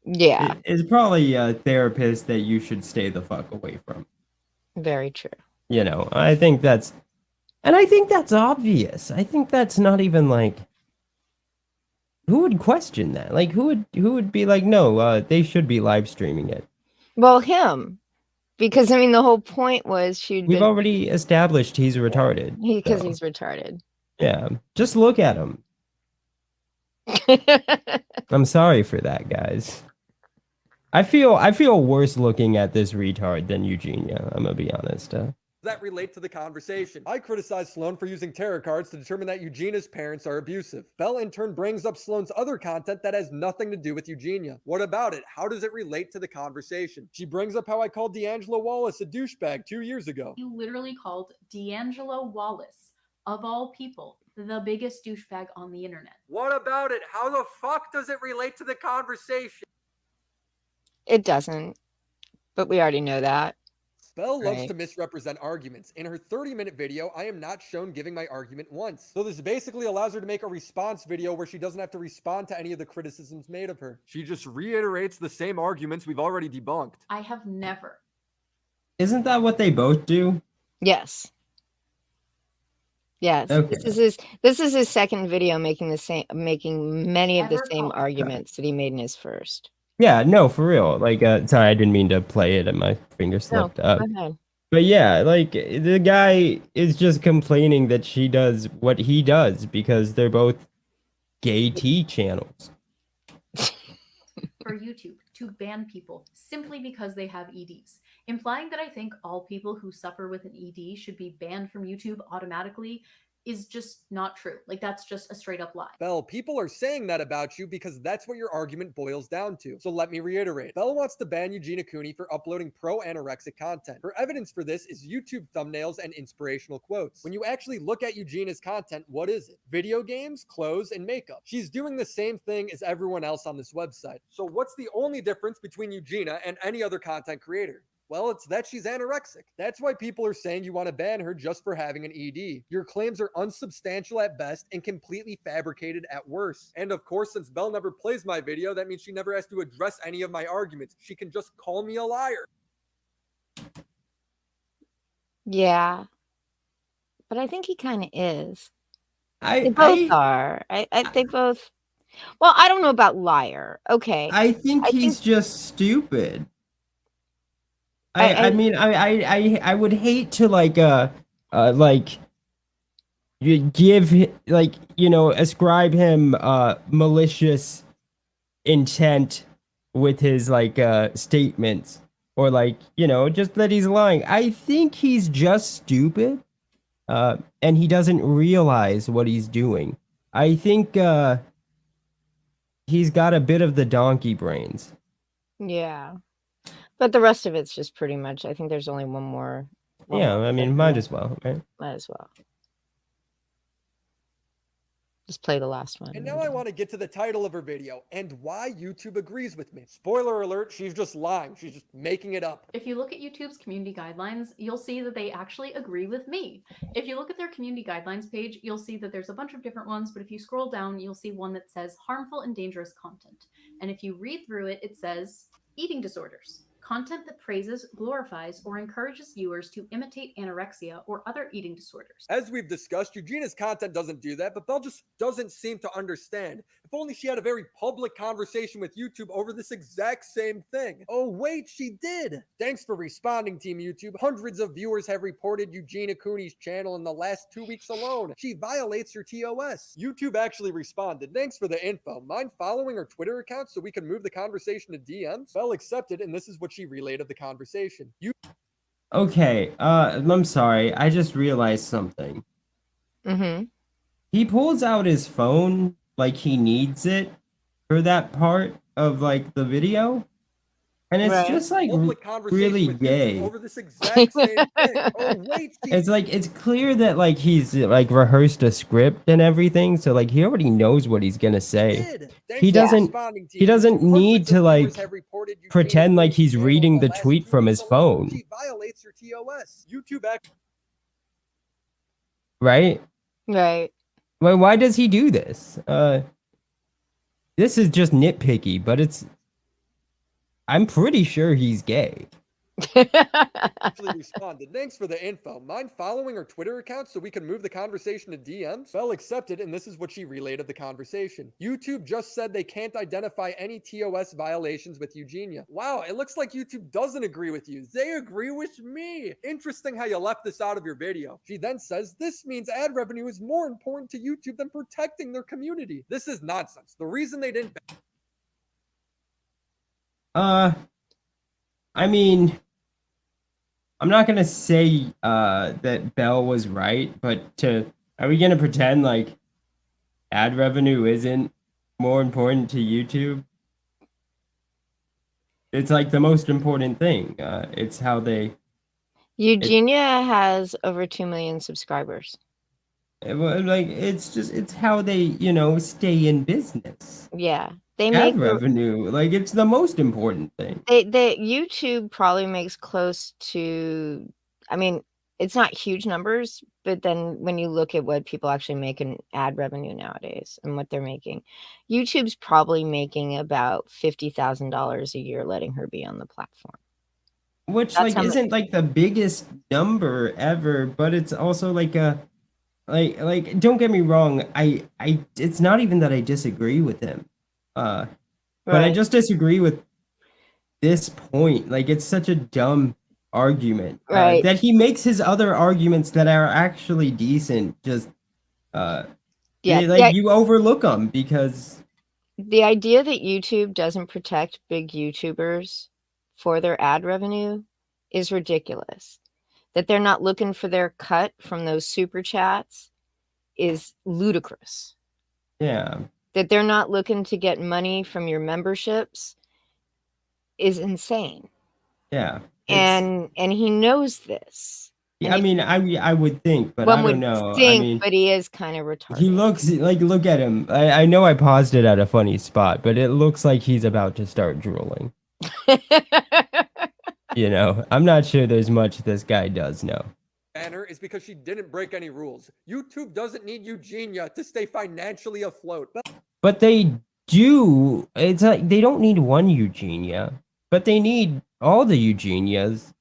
yeah,
is probably a therapist that you should stay the fuck away from.
Very true.
I think that's obvious. I think that's not even like, who would question that? Like, who would be like, no, they should be live streaming it?
Well, him. Because, the whole point was
We've already established he's retarded.
Because he's retarded.
Yeah. Just look at him. I'm sorry for that, guys. I feel worse looking at this retard than Eugenia. I'm gonna be honest.
that relate to the conversation? I criticize Sloan for using tarot cards to determine that Eugenia's parents are abusive. Belle in turn brings up Sloan's other content that has nothing to do with Eugenia. What about it? How does it relate to the conversation? She brings up how I called D'Angelo Wallace a douchebag 2 years ago.
You literally called D'Angelo Wallace, of all people, the biggest douchebag on the internet.
What about it? How the fuck does it relate to the conversation?
It doesn't, but we already know that.
Belle loves
Right.
to misrepresent arguments. In her 30-minute video, I am not shown giving my argument once. So this basically allows her to make a response video where she doesn't have to respond to any of the criticisms made of her. She just reiterates the same arguments we've already debunked.
I have never.
Isn't that what they both do?
Yes. Yes.
Okay.
This is his second video making many of the
Ever
same
called.
arguments that he made in his first.
Yeah, no, for real. Like, sorry, I didn't mean to play it and my finger slipped up.
Go ahead.
But yeah, like, the guy is just complaining that she does what he does because they're both gay tea channels.
For YouTube to ban people simply because they have EDs. Implying that I think all people who suffer with an ED should be banned from YouTube automatically is just not true. Like, that's just a straight up lie.
Belle, people are saying that about you because that's what your argument boils down to. So let me reiterate. Belle wants to ban Eugenia Cooney for uploading pro-anorexic content. Her evidence for this is YouTube thumbnails and inspirational quotes. When you actually look at Eugenia's content, what is it? Video games, clothes, and makeup. She's doing the same thing as everyone else on this website. So what's the only difference between Eugenia and any other content creator? Well, it's that she's anorexic. That's why people are saying you want to ban her just for having an ED. Your claims are unsubstantial at best and completely fabricated at worst. And of course, since Belle never plays my video, that means she never has to address any of my arguments. She can just call me a liar.
Yeah. But I think he kind of is.
I
They both are. They both. Well, I don't know about liar. Okay.
I think
I
he's just stupid.
I
I mean, I would hate to you give ascribe him malicious intent with his statements, or just that he's lying. I think he's just stupid, and he doesn't realize what he's doing. I think he's got a bit of the donkey brains.
Yeah. But the rest of it's just pretty much, I think there's only one more.
Yeah, I mean, might as well, right?
Might as well. Just play the last one.
And now I want to get to the title of her video and why YouTube agrees with me. Spoiler alert, she's just lying. She's just making it up.
If you look at YouTube's community guidelines, you'll see that they actually agree with me. If you look at their community guidelines page, you'll see that there's a bunch of different ones, but if you scroll down, you'll see one that says harmful and dangerous content. And if you read through it, it says eating disorders. Content that praises, glorifies, or encourages viewers to imitate anorexia or other eating disorders.
As we've discussed, Eugenia's content doesn't do that, but Belle just doesn't seem to understand. If only she had a very public conversation with YouTube over this exact same thing. Oh wait, she did! Thanks for responding, Team YouTube. Hundreds of viewers have reported Eugenia Cooney's channel in the last 2 weeks alone. She violates her TOS. YouTube actually responded. Thanks for the info. Mind following her Twitter account so we can move the conversation to DMs? Belle accepted, and this is what she relayed of the conversation.
Okay, I'm sorry. I just realized something.
Mm-hmm.
He pulls out his phone like he needs it for that part of the video, and it's
Right.
just
Public conversation
really
with YouTube
gay.
over this exact same thing. Oh wait, she
It's clear that he's rehearsed a script and everything, so he already knows what he's gonna say.
did. Thanks
He
for
doesn't-
responding,
he
Team
doesn't
YouTube.
need
Hundreds
to,
of viewers
like,
have reported Eugenia
pretend like
Cooney's
he's
channel
reading
in
the
last
tweet
2
from
weeks
his
alone.
phone.
She violates her TOS. YouTube actually
Right?
Right.
Well, why does he do this? This is just nitpicky, but I'm pretty sure he's gay.
responded. Thanks for the info. Mind following her Twitter account so we can move the conversation to DMs? Belle accepted, and this is what she relayed of the conversation. YouTube just said they can't identify any TOS violations with Eugenia. Wow, it looks like YouTube doesn't agree with you. They agree with me. Interesting how you left this out of your video. She then says this means ad revenue is more important to YouTube than protecting their community. This is nonsense. The reason they didn't
I mean, I'm not gonna say that Belle was right, but are we gonna pretend like ad revenue isn't more important to YouTube? It's like the most important thing. It's how they
Eugenia has over 2 million subscribers.
like it's how they stay in business.
Yeah, they
Ad
make
revenue, like it's the most important thing.
they YouTube probably makes close to, I mean, it's not huge numbers, but then when you look at what people actually make in ad revenue nowadays and what they're making, YouTube's probably making about $50,000 a year letting her be on the platform.
Which
That's
like
how much.
isn't like the biggest number ever, but it's also like a like don't get me wrong, I it's not even that I disagree with him. But I
Right.
just disagree with this point. Like it's such a dumb argument.
Right.
That he makes his other arguments that are actually decent just
Yeah.
like you overlook them because
The idea that YouTube doesn't protect big YouTubers for their ad revenue is ridiculous. That they're not looking for their cut from those super chats is ludicrous.
yeah.
That they're not looking to get money from your memberships is insane.
Yeah.
And he knows this.
Yeah, I mean, I would think, but
One
I
would
don't know. I
think,
mean,
but he is kind of retarded.
he looks like, look at him. I know I paused it at a funny spot, but it looks like he's about to start drooling. I'm not sure there's much this guy does know.
Banner is because she didn't break any rules. YouTube doesn't need Eugenia to stay financially afloat.
But they do. It's like they don't need one Eugenia, but they need all the Eugenias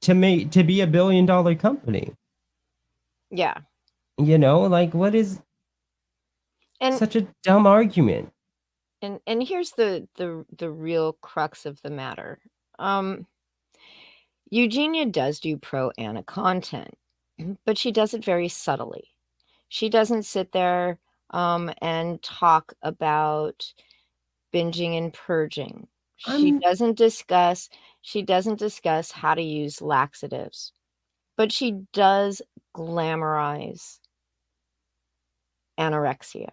to be a $1 billion company.
Yeah.
Like what is such a dumb argument?
And here's the real crux of the matter. Eugenia does do pro Anna content, but she does it very subtly. She doesn't sit there and talk about binging and purging. She doesn't discuss how to use laxatives, but she does glamorize anorexia.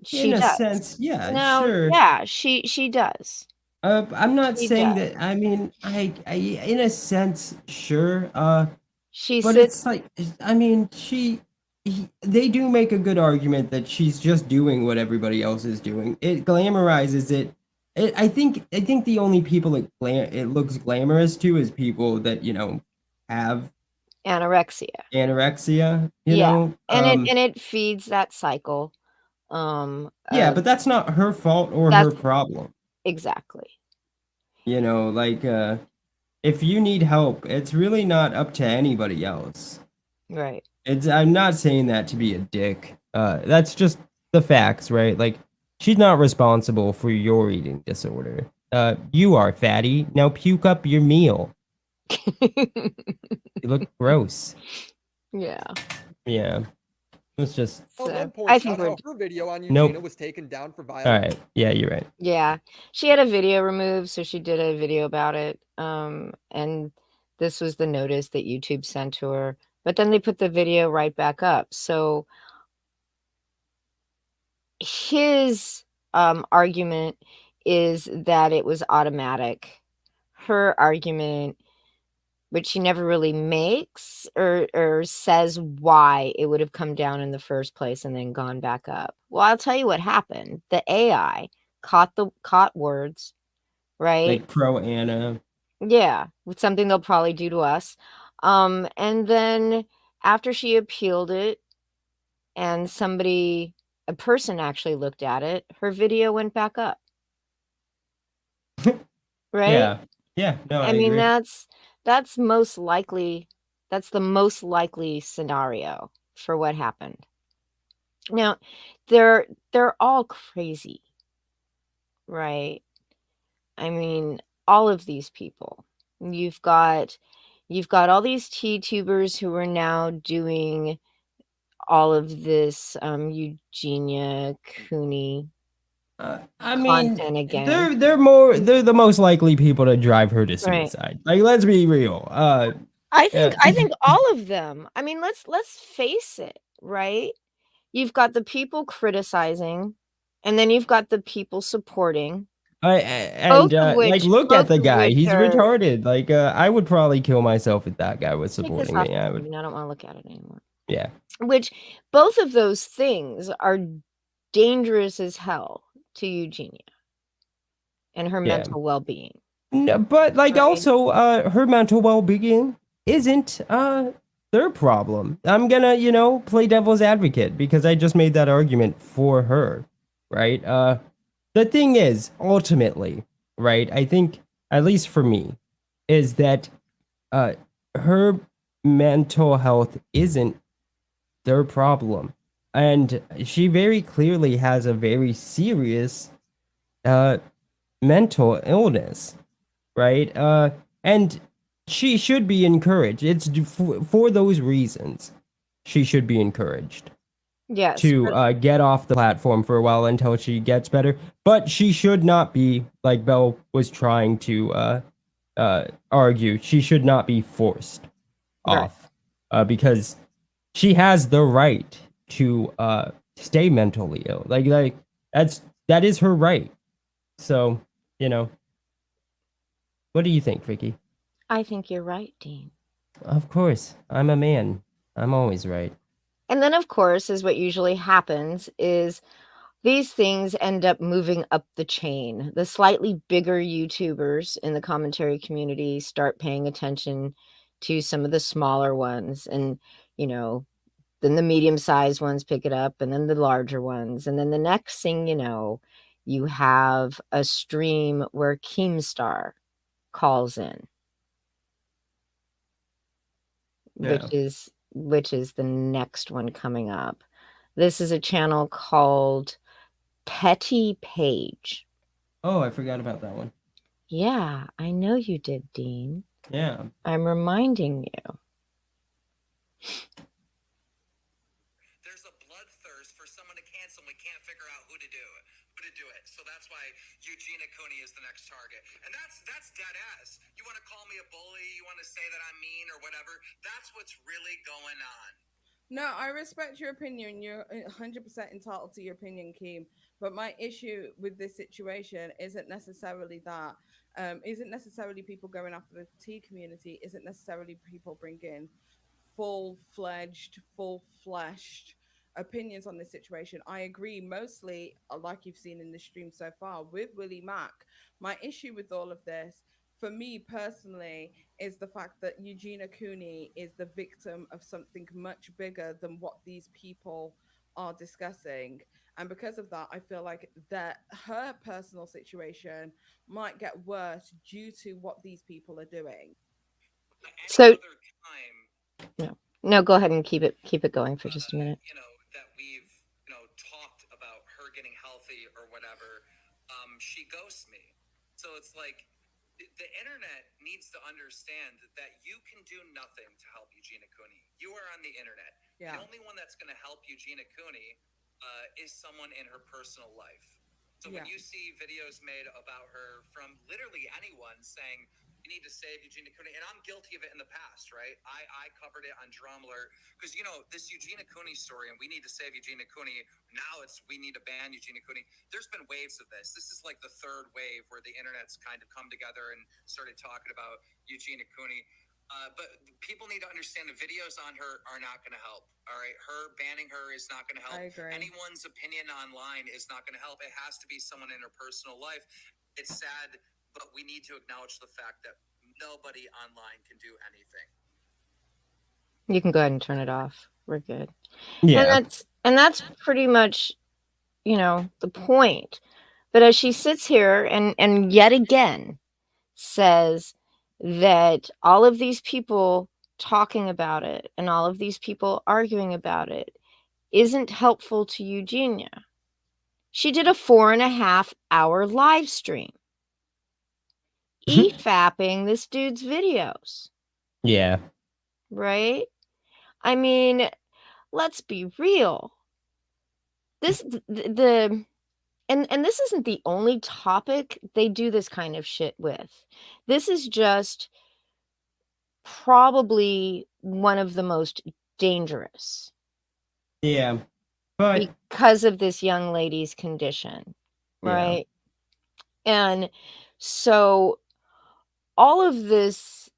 She
In a
does.
sense, yeah,
No,
sure.
yeah, she does.
I'm not
She
saying
does.
that. I mean, I in a sense, sure.
She
But
sits.
it's like, I mean, they do make a good argument that she's just doing what everybody else is doing. It glamorizes it. I think the only people it looks glamorous to is people that have
Anorexia.
anorexia.
And it feeds that cycle.
Yeah, but that's not her fault or her problem.
Exactly.
Like if you need help, it's really not up to anybody else.
Right.
I'm not saying that to be a dick. That's just the facts, right? Like she's not responsible for your eating disorder. You are, fatty. Now puke up your meal. You look gross.
Yeah.
Yeah. It's just
I think
her video on Eugenia was taken down for violence.
All right. Yeah, you're right.
Yeah. She had a video removed, so she did a video about it. And this was the notice that YouTube sent to her. But then they put the video right back up. So his argument is that it was automatic. Her argument, which she never really makes or says why it would have come down in the first place and then gone back up. Well, I'll tell you what happened. The AI caught words, right?
Like pro Anna.
Yeah, with something they'll probably do to us. And then after she appealed it and a person actually looked at it, her video went back up. Right?
Yeah. No,
I mean,
agree.
that's most likely. That's the most likely scenario for what happened. Now, they're all crazy, right? I mean, all of these people. You've got all these T-tubers who are now doing all of this Eugenia Cooney
I mean,
content again.
they're the most likely people to drive her to
Right.
suicide. Like, let's be real.
I think all of them. I mean, let's face it, right? You've got the people criticizing, and then you've got the people supporting.
And like, look at the guy. He's
are,
retarded. Like, I would probably kill myself if that guy was
take this
supporting
off
me.
the
I would.
screen, I don't want to look at it anymore.
Yeah.
Which both of those things are dangerous as hell to Eugenia and her
Yeah.
mental well-being.
No, but like,
Right.
also, her mental well-being isn't their problem. I'm gonna, play devil's advocate because I just made that argument for her, right? The thing is, ultimately, right? I think, at least for me, is that her mental health isn't their problem, and she very clearly has a very serious mental illness, right? And she should be encouraged. It's for those reasons she should be encouraged.
Yes.
To get off the platform for a while until she gets better. But she should not be, like Belle was trying to argue, she should not be forced off. Because she has the right to stay mentally ill. Like that is her right. So, what do you think, Vicky?
I think you're right, Dean.
Of course, I'm a man. I'm always right.
And then, of course, is what usually happens is these things end up moving up the chain. The slightly bigger YouTubers in the commentary community start paying attention to some of the smaller ones. And, then the medium-sized ones pick it up, and then the larger ones. And then the next thing you know, you have a stream where Keemstar calls in.
Yeah.
Which is the next one coming up. This is a channel called Petty Page.
Oh, I forgot about that one.
Yeah, I know you did, Dean.
Yeah.
I'm reminding you.
There's a bloodthirst for someone to cancel, and we can't figure out who to do it. So that's why Eugenia Cooney is the next target. And that's dead ass. You want to call me a bully, you want to say that I'm mean or whatever, that's what's really going on.
No, I respect your opinion. You're 100% entitled to your opinion, Keem. But my issue with this situation isn't necessarily that. Isn't necessarily people going after the tea community. Isn't necessarily people bringing full-fledged, full-fleshed opinions on this situation. I agree mostly, like you've seen in the stream so far, with Willie Mack. My issue with all of this, for me personally, is the fact that Eugenia Cooney is the victim of something much bigger than what these people are discussing. And because of that, I feel like that her personal situation might get worse due to what these people are doing.
So, no, go ahead and keep it going for just a minute.
That we've talked about her getting healthy or whatever, she ghosts me. So it's like the internet needs to understand that you can do nothing to help Eugenia Cooney. You are on the internet. Yeah. The only one that's going to help Eugenia Cooney is someone in her personal life. So when you see videos made about her from literally anyone saying, you need to save Eugenia Cooney, and I'm guilty of it in the past, right? I covered it on Drama Alert because, this Eugenia Cooney story, and we need to save Eugenia Cooney. Now we need to ban Eugenia Cooney. There's been waves of this. This is like the third wave where the internet's kind of come together and started talking about Eugenia Cooney. But people need to understand the videos on her are not going to help. All right. Her banning her is not going to help.
I agree.
Anyone's opinion online is not going to help. It has to be someone in her personal life. It's sad, but we need to acknowledge the fact that nobody online can do anything.
You can go ahead and turn it off. We're good.
Yeah.
And that's pretty much, the point. But as she sits here and yet again says that all of these people talking about it and all of these people arguing about it isn't helpful to Eugenia. She did a 4.5-hour live stream e-fapping this dude's videos.
Yeah.
Right? I mean, let's be real. The and this isn't the only topic they do this kind of shit with. This is just probably one of the most dangerous.
Yeah. But
because of this young lady's condition, right? And so all of this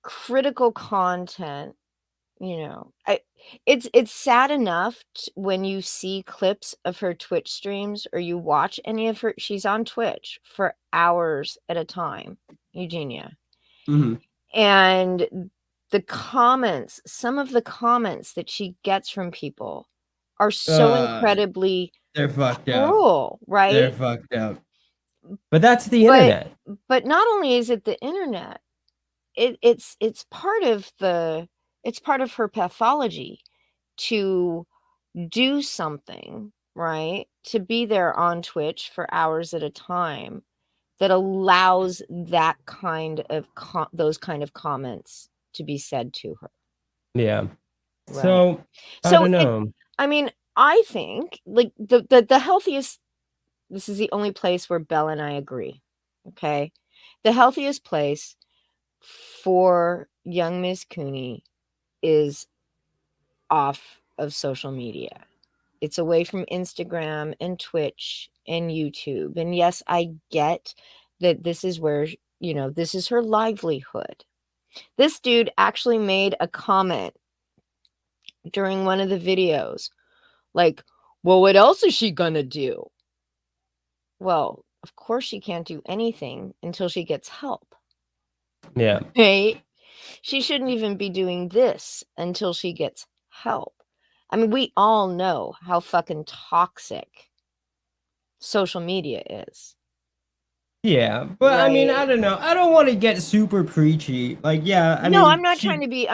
critical content, it's sad enough when you see clips of her Twitch streams or you watch any of her. She's on Twitch for hours at a time, Eugenia.
Mm-hmm.
And some of the comments that she gets from people are so incredibly
they're fucked
cruel,
up.
right?
They're fucked up. But that's the internet.
But not only is it the internet, it's part of her pathology to do something, right? To be there on Twitch for hours at a time that allows that kind of those kind of comments to be said to her.
Yeah.
Right.
So I don't know.
I think like the healthiest. This is the only place where Belle and I agree. Okay, the healthiest place for young Miss Cooney is off of social media. It's away from Instagram and Twitch and YouTube. And yes, I get that this is where, this is her livelihood. This dude actually made a comment during one of the videos like, well, what else is she gonna do? Well, of course she can't do anything until she gets help.
Yeah.
Right? She shouldn't even be doing this until she gets help. I mean, we all know how fucking toxic social media is.
Yeah, but I mean, I don't know. I don't want to get super preachy. Like, yeah, I mean,
I'm not trying to be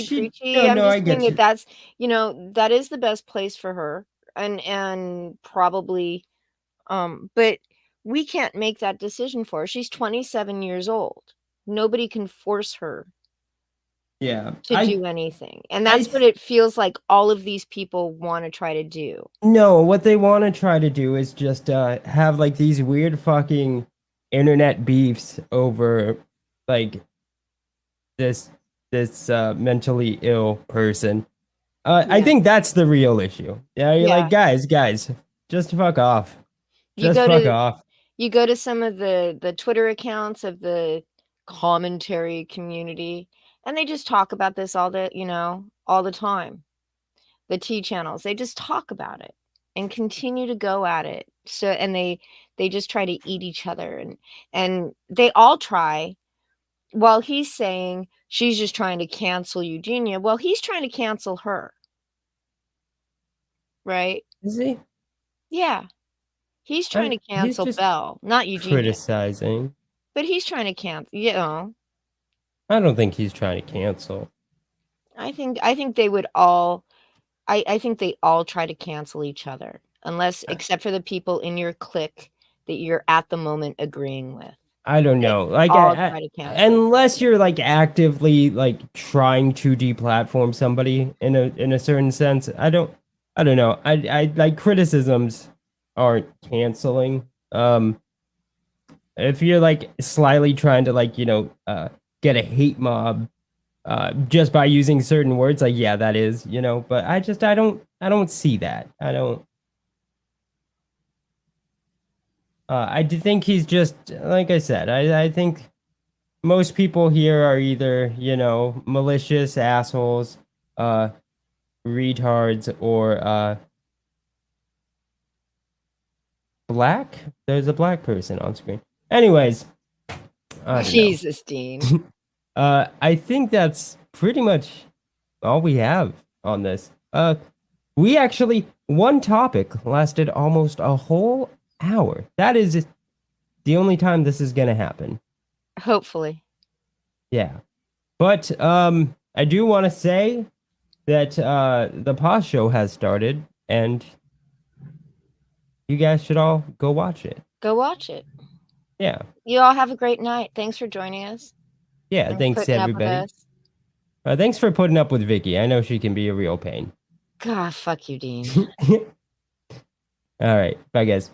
preachy.
No,
I'm
no,
just
I get
saying
you.
that's, that is the best place for her. And probably but we can't make that decision for her. She's 27 years old. Nobody can force her
Yeah.
to do anything. And that's what it feels like all of these people want to try to do.
No, what they want to try to do is just have like these weird fucking internet beefs over like this mentally ill person. I think that's the real issue. Yeah, you're like, guys, just fuck off. Just fuck off.
You go to some of the Twitter accounts of the commentary community, and they just talk about this all the time. The T channels, they just talk about it and continue to go at it. So, and they just try to eat each other, and they all try. While he's saying she's just trying to cancel Eugenia, well, he's trying to cancel her. Right?
Is he?
Yeah. He's trying to cancel Belle, not Eugenia.
Criticizing.
But he's trying to cancel,
I don't think he's trying to cancel.
I think they would all I think they all try to cancel each other, except for the people in your clique that you're at the moment agreeing with.
I don't know. Like, unless you're like actively like trying to deplatform somebody in a certain sense, I don't know. I like criticisms aren't canceling. If you're like slyly trying to like get a hate mob just by using certain words, like yeah, that is But I don't see that. I do think he's just, like I said, I think most people here are either, malicious assholes, retards, or black? There's a black person on screen. Anyways.
Jesus, Dean.
I think that's pretty much all we have on this. We actually, one topic lasted almost a whole hour. That is the only time this is gonna happen.
Hopefully.
Yeah. But I do want to say that the Pause Show has started, and you guys should all go watch it.
Go watch it.
Yeah.
You all have a great night. Thanks for joining us.
Yeah, thanks everybody. Thanks for putting up with Vicky. I know she can be a real pain.
God, fuck you, Dean.
All right. Bye, guys.